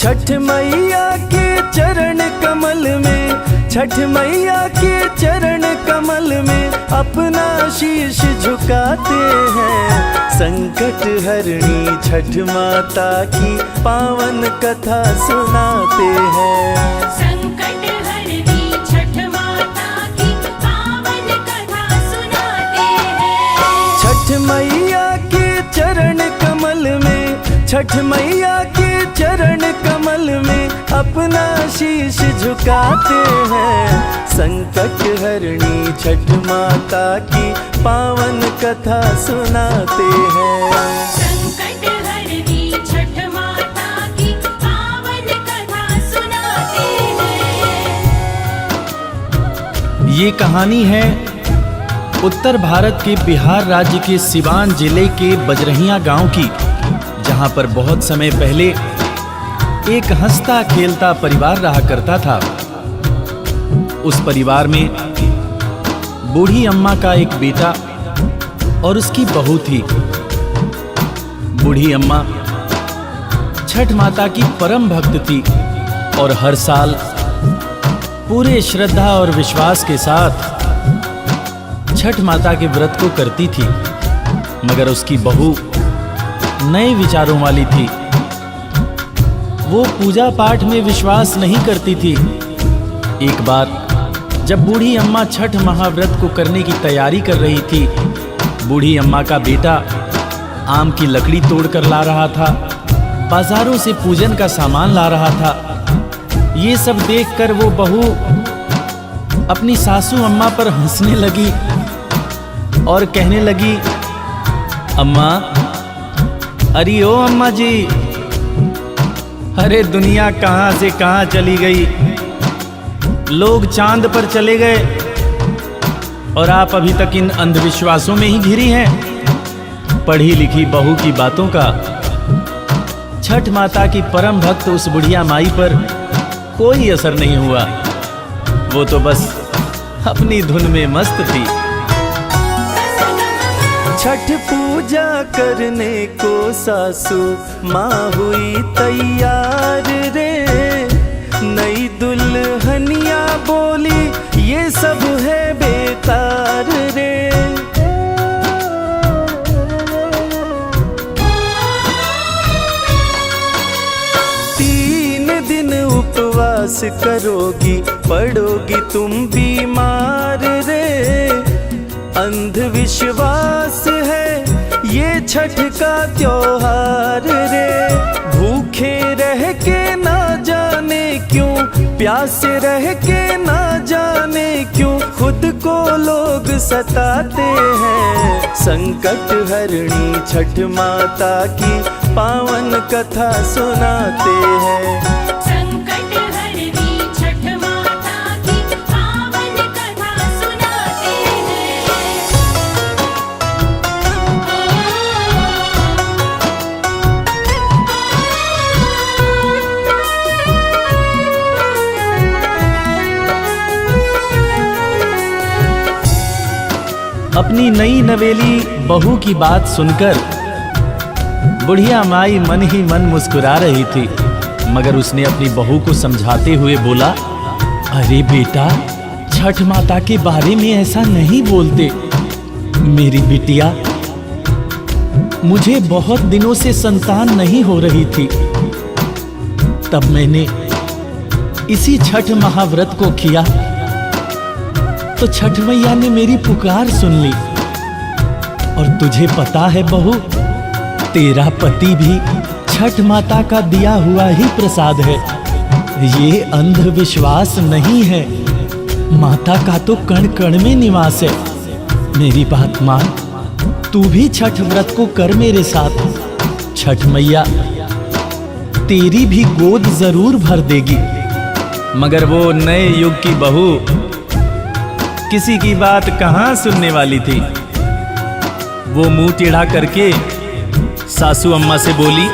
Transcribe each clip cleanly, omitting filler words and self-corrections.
छठ मैया के चरण कमल में, छठ मैया के चरण कमल में अपना शीश झुकाते हैं। संकट हरणी छठ माता की पावन कथा सुनाते हैं। संकट हरणी छठ माता की पावन कथा सुनाते हैं। छठ मैया के चरण कमल में, छठ मैया के चरण कमल में अपना शीश झुकाते हैं। संकट हरणी छठ माता की पावन कथा सुनाते हैं। संकट हरणी छठ माता की पावन कथा सुनाते हैं। ये कहानी है उत्तर भारत के बिहार राज्य के सिवान जिले के बजरहिया गांव की, जहां पर बहुत समय पहले एक हंसता खेलता परिवार रहा करता था। उस परिवार में बूढ़ी अम्मा का एक बेटा और उसकी बहू थी। बूढ़ी अम्मा छठ माता की परम भक्त थी और हर साल पूरे श्रद्धा और विश्वास के साथ छठ माता के व्रत को करती थी। मगर उसकी बहू नए विचारों वाली थी। वो पूजा पाठ में विश्वास नहीं करती थी। एक बार जब बूढ़ी अम्मा छठ महाव्रत को करने की तैयारी कर रही थी, बूढ़ी अम्मा का बेटा आम की लकड़ी तोड़कर ला रहा था, बाजारों से पूजन का सामान ला रहा था। ये सब देखकर वो बहू अपनी सासू अम्मा पर हंसने लगी और कहने लगी, अम्मा, अरे ओ अम्मा जी, अरे दुनिया कहां से कहां चली गई। लोग चांद पर चले गए और आप अभी तक इन अंधविश्वासों में ही घिरी हैं। पढ़ी लिखी बहू की बातों का छठ माता की परम भक्त उस बुढ़िया माई पर कोई असर नहीं हुआ। वो तो बस अपनी धुन में मस्त थी। छठ पूजा करने को सासू माँ हुई तैयार रे। नई दुल्हनिया बोली ये सब है बेकार रे। तीन दिन उपवास करोगी, पड़ोगी तुम बीमार रे। अंधविश्वास है ये छठ का त्योहार रे। भूखे रह के ना जाने क्यों, प्यासे रह के ना जाने क्यों खुद को लोग सताते हैं। संकट हरणी छठ माता की पावन कथा सुनाते हैं। संकट हरणी छठ माता की पावन कथा सुनाते हैं। अपनी नई नवेली बहू की बात सुनकर बुढ़िया माई मन ही मन मुस्कुरा रही थी। मगर उसने अपनी बहू को समझाते हुए बोला, अरे बेटा, छठ माता के बारे में ऐसा नहीं बोलते। मेरी बिटिया, मुझे बहुत दिनों से संतान नहीं हो रही थी। तब मैंने इसी छठ महाव्रत को किया तो छठ मैया ने मेरी पुकार सुन ली। और तुझे पता है बहू, तेरा पति भी छठ माता का दिया हुआ ही प्रसाद है। ये अंधविश्वास नहीं है, माता का तो कण कण में निवास है। मेरी बात मान, तू भी छठ व्रत को कर मेरे साथ। छठ मैया तेरी भी गोद जरूर भर देगी। मगर वो नए युग की बहू किसी की बात कहां सुनने वाली थी। वो मुंह टेढ़ा करके सासू अम्मा से बोली,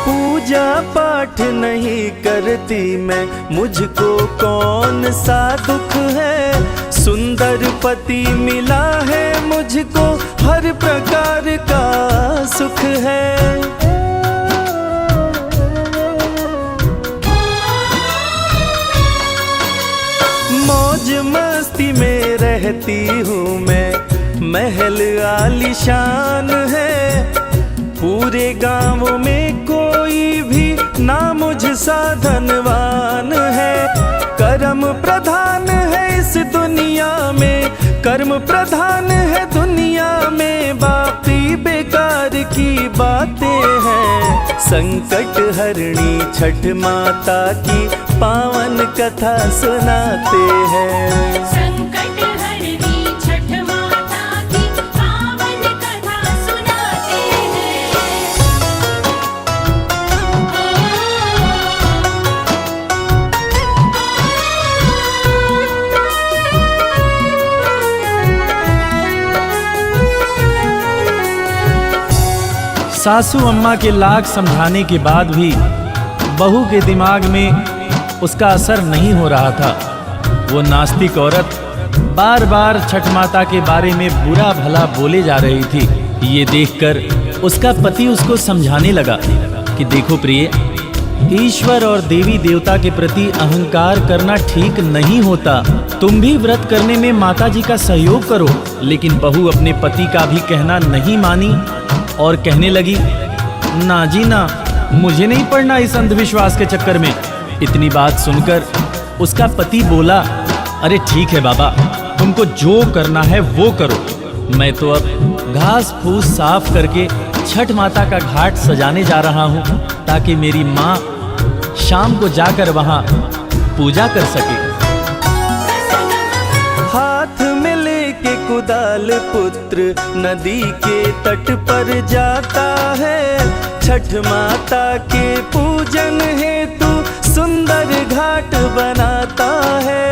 पूजा पाठ नहीं करती मैं, मुझको कौन सा दुख है। सुंदर पति मिला है मुझको, हर प्रकार का सुख है। रहती हूँ मैं, महल आलीशान है। पूरे गांव में कोई भी ना मुझसा धनवान है। कर्म प्रधान है इस दुनिया में, कर्म प्रधान है दुनिया में, बाकी बेकार की बातें हैं। संकट हरणी छठ माता की पावन कथा सुनाते हैं। संकट हरनी छठ माता की पावन कथा सुनाते सासू अम्मा के लाख समझाने के बाद भी बहू के दिमाग में उसका असर नहीं हो रहा था। वो नास्तिक औरत बार बार छठ माता के बारे में बुरा भला बोले जा रही थी। ये देखकर उसका पति उसको समझाने लगा कि देखो प्रिय, ईश्वर और देवी देवता के प्रति अहंकार करना ठीक नहीं होता। तुम भी व्रत करने में माता जी का सहयोग करो। लेकिन बहू अपने पति का भी कहना नहीं मानी और कहने लगी, ना जी ना, मुझे नहीं पड़ना इस अंधविश्वास के चक्कर में। इतनी बात सुनकर उसका पति बोला, अरे ठीक है बाबा, तुमको जो करना है वो करो। मैं तो अब घास फूस साफ करके छठ माता का घाट सजाने जा रहा हूँ, ताकि मेरी माँ शाम को जाकर वहाँ पूजा कर सके। हाथ में लेके कुदाल पुत्र नदी के तट पर जाता है। छठ माता के पूजन हेतु सुंदर घाट बनाता है।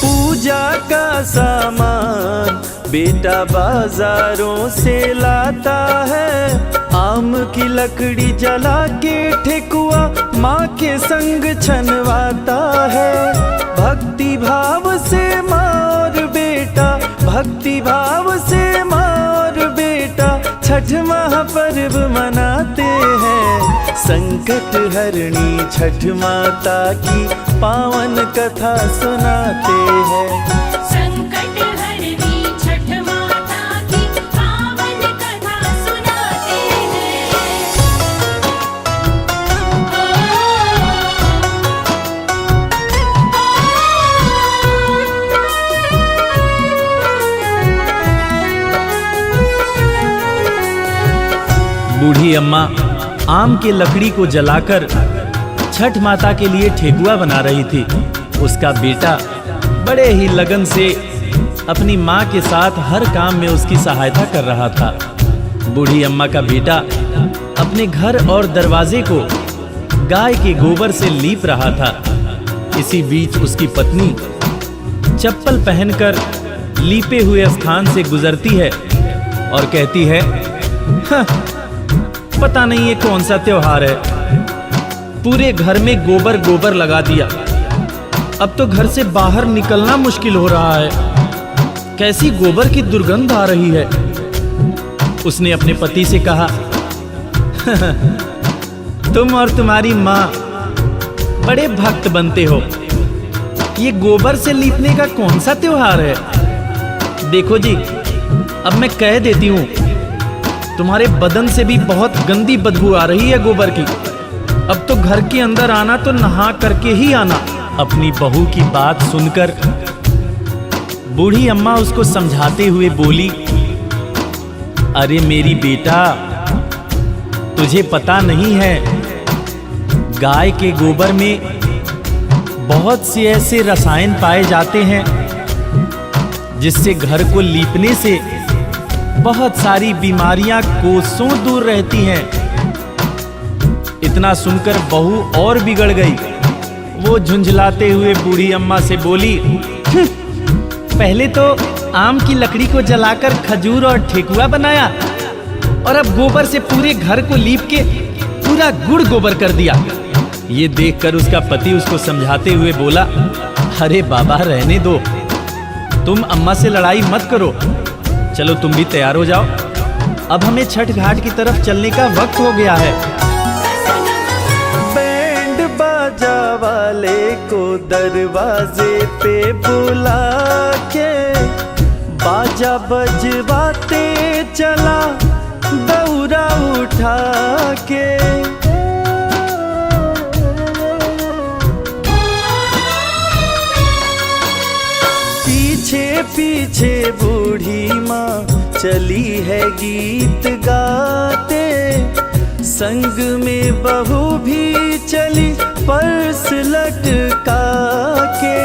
पूजा का सामान बेटा बाजारों से लाता है। आम की लकड़ी जला के ठेकुआ माँ के संग छनवाता है। भक्ति भाव से माँ और बेटा, भक्ति भाव से माँ और बेटा छठ महापर्व मनाते हैं। संकट हरणी छठ माता की पावन कथा सुनाते हैं। संकट हरनी छठ माता की पावन कथा सुनाते बूढ़ी अम्मा आम के लकड़ी को जलाकर छठ माता के लिए ठेकुआ बना रही थी। उसका बेटा बड़े ही लगन से अपनी माँ के साथ हर काम में उसकी सहायता कर रहा था। बूढ़ी अम्मा का बेटा अपने घर और दरवाजे को गाय के गोबर से लीप रहा था। इसी बीच उसकी पत्नी चप्पल पहनकर लीपे हुए स्थान से गुजरती है और कहती है, पता नहीं ये कौन सा त्योहार है, पूरे घर में गोबर गोबर लगा दिया। अब तो घर से बाहर निकलना मुश्किल हो रहा है। कैसी गोबर की दुर्गंध आ रही है। उसने अपने पति से कहा, तुम और तुम्हारी माँ बड़े भक्त बनते हो, ये गोबर से लीपने का कौन सा त्योहार है। देखो जी, अब मैं कह देती हूँ, तुम्हारे बदन से भी बहुत गंदी बदबू आ रही है गोबर की। अब तो घर के अंदर आना तो नहा करके ही आना। अपनी बहू की बात सुनकर बूढ़ी अम्मा उसको समझाते हुए बोली, अरे मेरी बेटा, तुझे पता नहीं है, गाय के गोबर में बहुत से ऐसे रसायन पाए जाते हैं जिससे घर को लीपने से बहुत सारी बीमारियां कोसों दूर रहती हैं। इतना सुनकर बहू और बिगड़ गई। वो झुंझलाते हुए बूढ़ी अम्मा से बोली, पहले तो आम की लकड़ी को जलाकर खजूर और ठेकुआ बनाया, और अब गोबर से पूरे घर को लीप के पूरा गुड़ गोबर कर दिया। ये देखकर उसका पति उसको समझाते हुए बोला, अरे बाबा रहने दो, तुम अम्मा से लड़ाई मत करो। चलो तुम भी तैयार हो जाओ, अब हमें छठ घाट की तरफ चलने का वक्त हो गया है। को दरवाजे पे बुला के बाजा बजवाते चला दौरा उठा के। पीछे पीछे बूढ़ी माँ चली है गीत गाते, संग में बहू भी चली पर्स लटका के।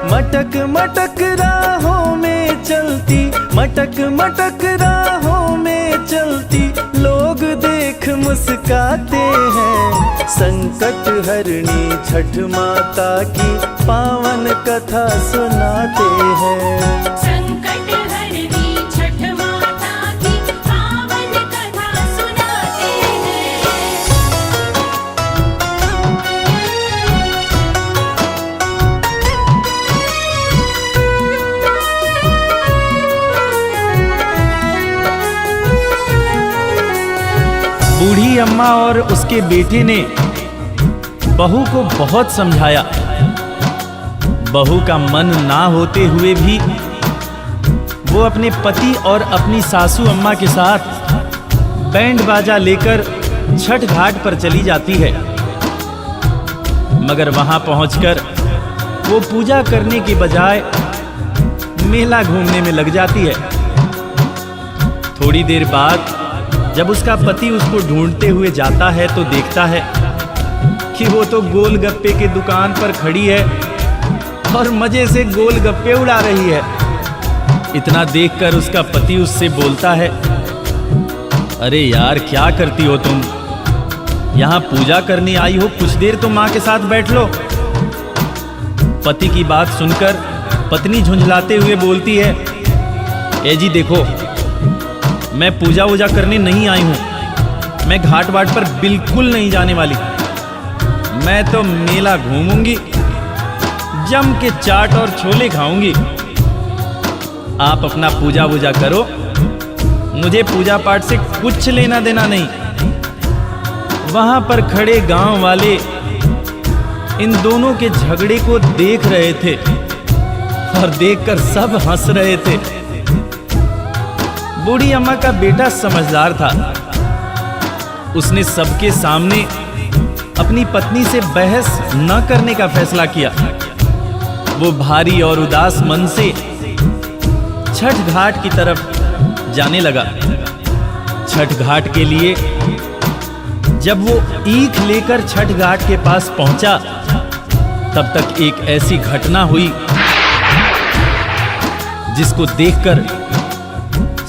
मटक मटक राहों में चलती, मटक मटक राहों में चलती, लोग देख मुस्काते हैं। संकट हरणी छठ माता की पावन कथा सुनाते हैं। संकट हरनी छठ माता की पावन कथा सुनाते हैं। बूढ़ी अम्मा और उसके बेटे ने बहू को बहुत समझाया। बहू का मन ना होते हुए भी वो अपने पति और अपनी सासू अम्मा के साथ बैंड बाजा लेकर छठ घाट पर चली जाती है। मगर वहां पहुंचकर वो पूजा करने के बजाय मेला घूमने में लग जाती है। थोड़ी देर बाद जब उसका पति उसको ढूंढते हुए जाता है तो देखता है कि वो तो गोलगप्पे की दुकान पर खड़ी है और मजे से गोलगप्पे उड़ा रही है। इतना देखकर उसका पति उससे बोलता है, अरे यार क्या करती हो तुम, यहाँ पूजा करने आई हो, कुछ देर तो माँ के साथ बैठ लो। पति की बात सुनकर पत्नी झुंझलाते हुए बोलती है, ए जी देखो, मैं पूजा वूजा करने नहीं आई हूं, मैं घाट वाट पर बिल्कुल नहीं जाने वाली। मैं तो मेला घूमूंगी, जम के चाट और छोले खाऊंगी। आप अपना पूजा वूजा करो, मुझे पूजा पाठ से कुछ लेना देना नहीं। वहां पर खड़े गांव वाले इन दोनों के झगड़े को देख रहे थे और देखकर सब हंस रहे थे। बूढ़ी अम्मा का बेटा समझदार था। उसने सबके सामने अपनी पत्नी से बहस न करने का फैसला किया। वो भारी और उदास मन से छठ घाट की तरफ जाने लगा। छठ घाट के लिए जब वो ईख लेकर छठ घाट के पास पहुंचा, तब तक एक ऐसी घटना हुई जिसको देखकर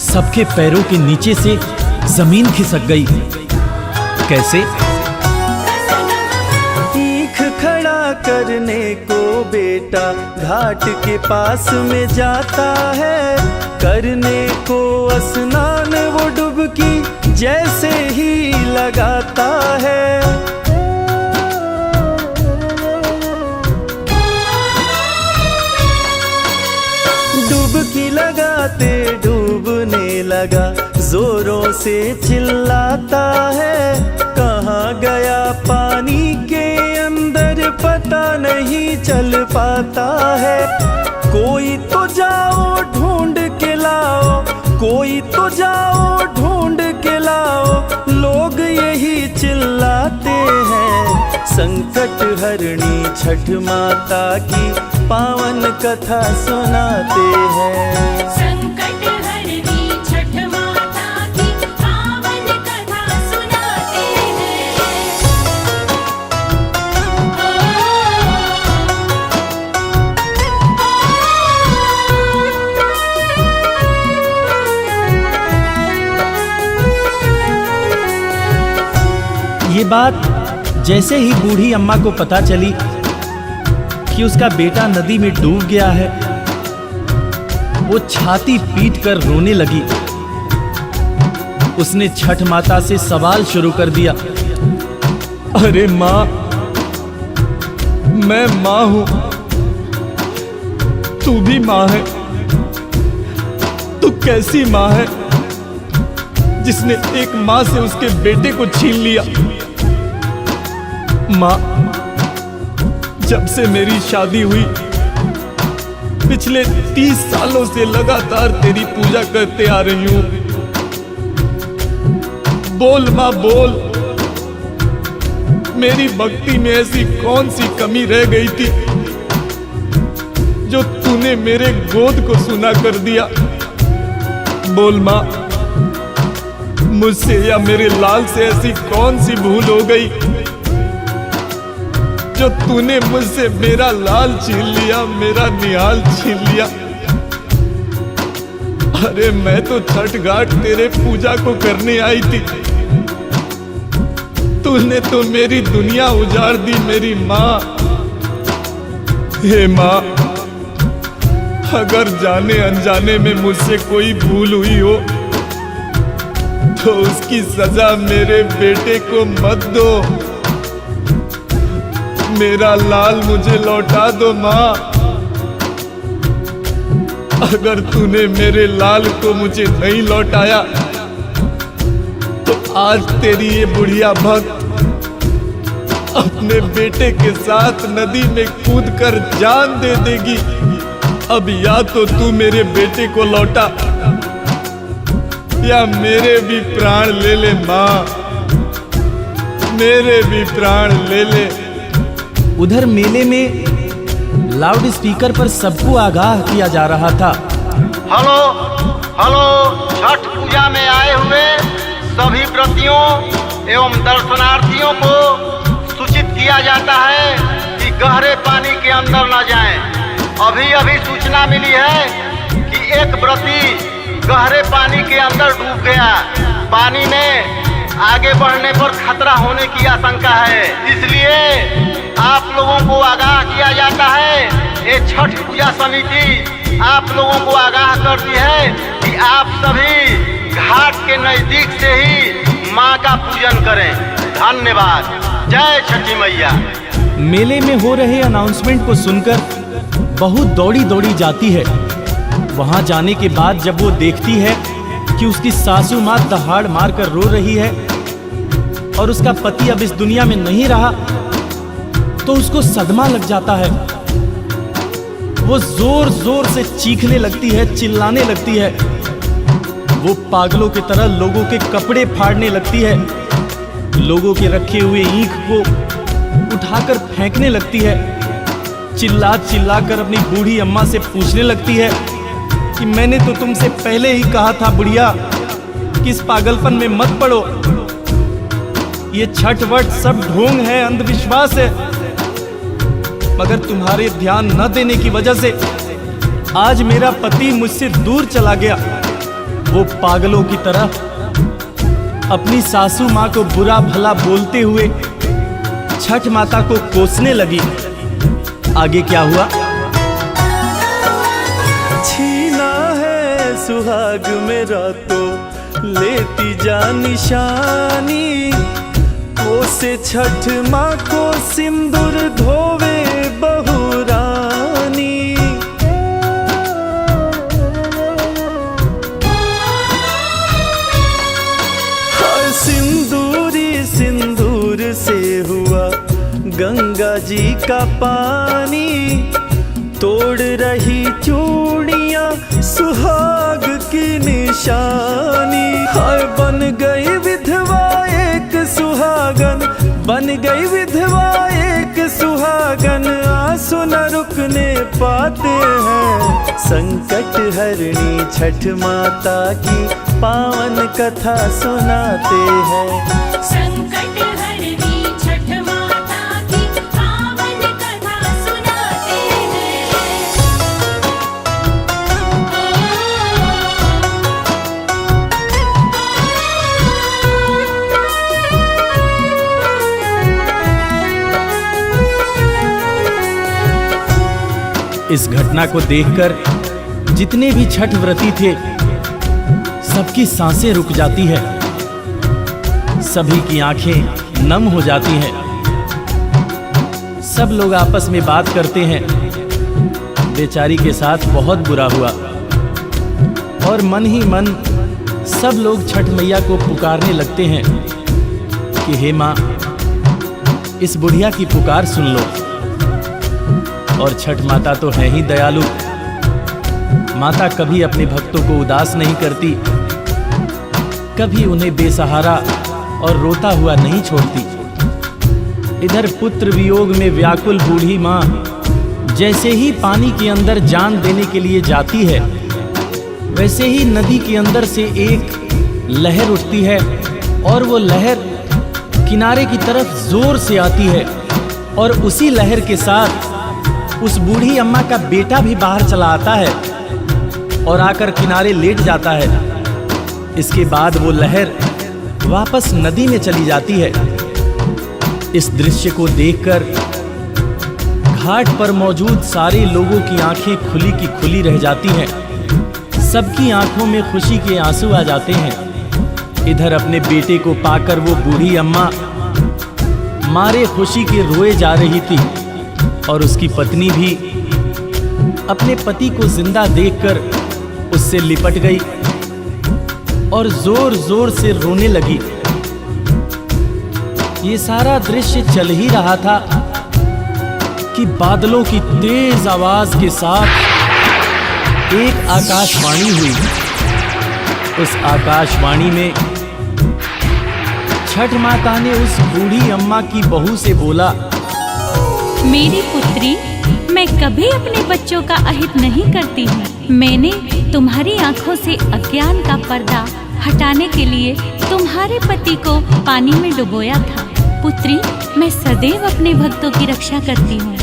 सबके पैरों के नीचे से जमीन खिसक गई। कैसे? ईख खड़ा करने को बेटा घाट के पास में जाता है, करने को स्नान वो डुबकी जैसे ही लगाता है। डुबकी लगाते डूबने लगा, जोरों से चिल्लाता है, कहाँ गया पानी के अंदर पता नहीं चल पाता है। कोई तो जाओ ढूंढ के लाओ, कोई तो जाओ ढूंढ के लाओ, लोग यही चिल्लाते हैं। संकट हरणी छठ माता की पावन कथा सुनाते हैं। संकट हरनी छठ माता की पावन कथा सुनाते हैं। ये बात जैसे ही बूढ़ी अम्मा को पता चली कि उसका बेटा नदी में डूब गया है, वो छाती पीट कर रोने लगी। उसने छठ माता से सवाल शुरू कर दिया, अरे माँ, मैं माँ हूं, तू भी माँ है। तू कैसी माँ है जिसने एक माँ से उसके बेटे को छीन लिया? माँ, जब से मेरी शादी हुई पिछले 30 सालों से लगातार तेरी पूजा करते आ रही हूं। बोल मां बोल, मेरी भक्ति में ऐसी कौन सी कमी रह गई थी जो तूने मेरे गोद को सुना कर दिया। बोल मां, मुझसे या मेरे लाल से ऐसी कौन सी भूल हो गई जो तूने मुझसे मेरा लाल छीन लिया, मेरा निहाल छीन लिया। अरे मैं तो छठ घाट तेरे पूजा को करने आई थी, तूने तो मेरी दुनिया उजाड़ दी मेरी माँ। हे माँ, अगर जाने अनजाने में मुझसे कोई भूल हुई हो तो उसकी सजा मेरे बेटे को मत दो। मेरा लाल मुझे लौटा दो माँ। अगर तूने मेरे लाल को मुझे नहीं लौटाया तो आज तेरी ये बुढ़िया भक्त अपने बेटे के साथ नदी में कूदकर जान दे देगी। अब या तो तू मेरे बेटे को लौटा या मेरे भी प्राण ले ले माँ, मेरे भी प्राण ले ले। उधर मेले में लाउड स्पीकर पर सबको आगाह किया जा रहा था। हेलो हेलो, छठ पूजा में आए हुए सभी व्रतियों एवं दर्शनार्थियों को सूचित किया जाता है कि गहरे पानी के अंदर न जाएं। अभी अभी सूचना मिली है कि एक व्रती गहरे पानी के अंदर डूब गया। पानी में आगे बढ़ने पर खतरा होने की आशंका है, इसलिए आप लोगों को आगाह किया जाता है। ये छठ पूजा समिति आप लोगों को आगाह करती है कि आप सभी घाट के नजदीक से ही माँ का पूजन करें। धन्यवाद। जय छठी मैया। मेले में हो रहे अनाउंसमेंट को सुनकर बहुत दौड़ी दौड़ी जाती है। वहां जाने के बाद जब वो देखती है कि उसकी सासू माँ दहाड़ मारकर रो रही है और उसका पति अब इस दुनिया में नहीं रहा, तो उसको सदमा लग जाता है। वो जोर जोर से चीखने लगती है, चिल्लाने लगती है। वो पागलों की तरह लोगों के कपड़े फाड़ने लगती है, लोगों के रखे हुए ईंख को उठाकर फेंकने लगती है। चिल्ला चिल्ला कर अपनी बूढ़ी अम्मा से पूछने लगती है कि मैंने तो तुमसे पहले ही कहा था बुढ़िया कि इस पागलपन में मत पड़ो। ये छठ वट सब ढोंग है, अंधविश्वास है। मगर तुम्हारे ध्यान न देने की वजह से आज मेरा पति मुझसे दूर चला गया। वो पागलों की तरह अपनी सासू माँ को बुरा भला बोलते हुए छठ माता को कोसने लगी। आगे क्या हुआ? छीना है सुहाग मेरा तो लेती जा निशानी, कोसे छठ माँ को सिंदूर धोवे बहू रानी। हर सिंदूरी सिंदूर से हुआ गंगा जी का पानी, तोड़ रही चूड़ियां सुहाग की निशानी। हाय बन गई विधवा एक सुहागन, बन गई विधवा एक सुहागन, आंसू न रुकने पाते हैं। संकट हरणी छठ माता की पावन कथा सुनाते हैं। संकट हरनी छठ माता की पावन कथा सुनाते इस घटना को देखकर जितने भी छठ व्रती थे सबकी सांसें रुक जाती है, सभी की आंखें नम हो जाती हैं। सब लोग आपस में बात करते हैं। बेचारी के साथ बहुत बुरा हुआ और मन ही मन सब लोग छठ मैया को पुकारने लगते हैं कि हे माँ, इस बुढ़िया की पुकार सुन लो। और छठ माता तो है ही दयालु। माता कभी अपने भक्तों को उदास नहीं करती, कभी उन्हें बेसहारा और रोता हुआ नहीं छोड़ती। इधर पुत्र वियोग में व्याकुल बूढ़ी माँ जैसे ही पानी के अंदर जान देने के लिए जाती है, वैसे ही नदी के अंदर से एक लहर उठती है और वो लहर किनारे की तरफ जोर से आती है और उसी लहर के साथ उस बूढ़ी अम्मा का बेटा भी बाहर चला आता है और आकर किनारे लेट जाता है। इसके बाद वो लहर वापस नदी में चली जाती है। इस दृश्य को देखकर घाट पर मौजूद सारे लोगों की आंखें खुली की खुली रह जाती हैं। सबकी आंखों में खुशी के आंसू आ जाते हैं। इधर अपने बेटे को पाकर वो बूढ़ी अम्मा मारे खुशी के रोए जा रही थी और उसकी पत्नी भी अपने पति को जिंदा देखकर उससे लिपट गई और जोर जोर से रोने लगी। ये सारा दृश्य चल ही रहा था कि बादलों की तेज आवाज के साथ एक आकाशवाणी हुई। उस आकाशवाणी में छठ माता ने उस बूढ़ी अम्मा की बहू से बोला, मेरी पुत्री, मैं कभी अपने बच्चों का अहित नहीं करती हूँ। मैंने तुम्हारी आंखों से अज्ञान का पर्दा हटाने के लिए तुम्हारे पति को पानी में डुबोया था। पुत्री, मैं सदैव अपने भक्तों की रक्षा करती हूँ।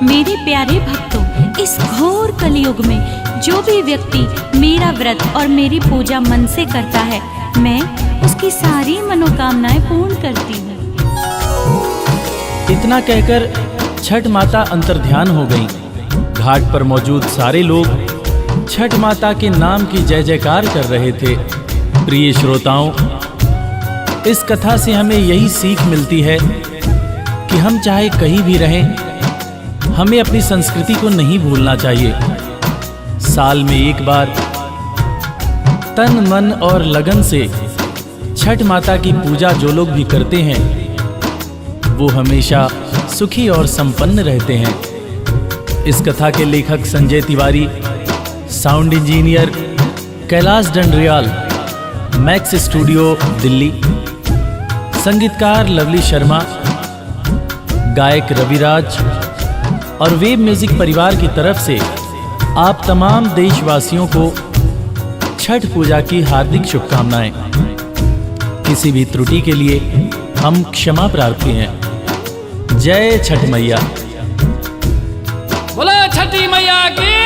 मेरे प्यारे भक्तों, इस घोर कलयुग में जो भी व्यक्ति मेरा व्रत और मेरी पूजा मन से करता है, मैं उसकी सारी मनोकामनाएं पूर्ण करती हूँ। इतना कहकर छठ माता अंतर्ध्यान हो गईं। घाट पर मौजूद सारे लोग छठ माता के नाम की जय जयकार कर रहे थे। प्रिय श्रोताओं, इस कथा से हमें यही सीख मिलती है कि हम चाहे कहीं भी रहें, हमें अपनी संस्कृति को नहीं भूलना चाहिए। साल में एक बार तन मन और लगन से छठ माता की पूजा जो लोग भी करते हैं, वो हमेशा सुखी और संपन्न रहते हैं। इस कथा के लेखक Sanjay Tiwari, sound engineer Kailash Dandriyal, max studio Delhi, संगीतकार लवली शर्मा, गायक रविराज और वेब म्यूजिक परिवार की तरफ से आप तमाम देशवासियों को छठ पूजा की हार्दिक शुभकामनाएं। किसी भी त्रुटि के लिए हम क्षमा प्रार्थी हैं। जय छठ मैया। बोला छठी मैया की।